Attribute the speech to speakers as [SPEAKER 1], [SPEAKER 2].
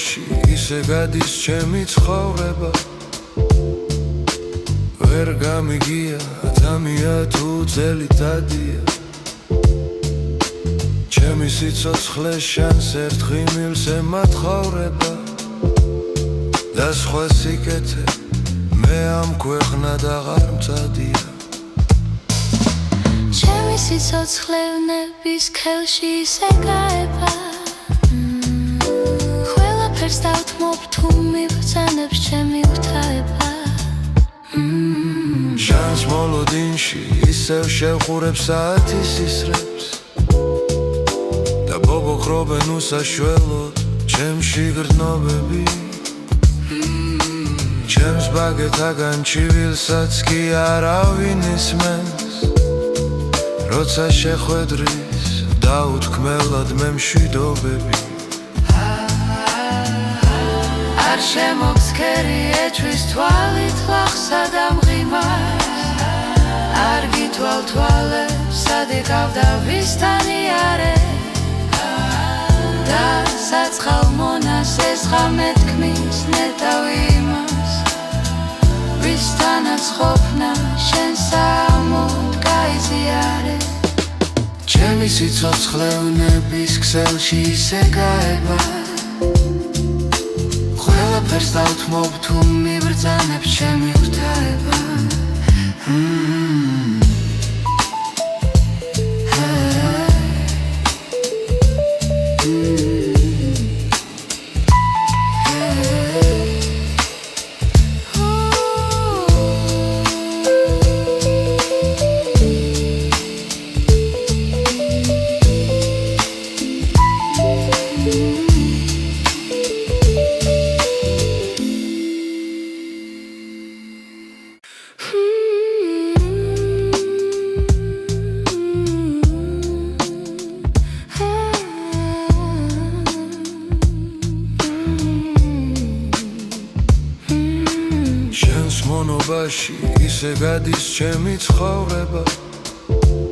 [SPEAKER 1] მონობაში ისე გადის ჩემი ცხოვრება ვერ გამიგია ადამია თუ ძელი დადია ჩემი სიცოცხლე შანს ერთხი მილს ემათხოვრება და სხვა სიკეთე მე ამ ქვეყნად აღარ მწადია
[SPEAKER 2] ჩემი სიცოცხლე ვნების ხელში ისე გაება ყველაფერს დავთმობ თუ მიბრძანებს ჩემი ღვთაება
[SPEAKER 1] შანს მოლოდინში ისევ შევხურებ საათის ისრებს და ბობოქრობენ უსაშველოდ ჩემში გრძნობები ჩემს ბაგეთაგან ჩივილსაც კი არავინ ისმენს როცა შეხვედრის დაუთქმელად მე მშვიდობები
[SPEAKER 2] არ შემოგსქერი ეჭვის თვალით ლახსა და მღიმას არ გითვალ თვალებს სად იკავდა ვისთანიარე და საცხალ მონას ეს ღამე თქმის ნეტავი იმას ვისთანაც ყოფნა შენ საამოდ გაიზიარე
[SPEAKER 1] ჩემი სიცოცხლე ვნების ქსელში ისე გაება ყველაფერს დავთმობ თუ მიბრძანებს ჩემი ღვთაება მონობაში ისე გადის ჩემი ცხოვრება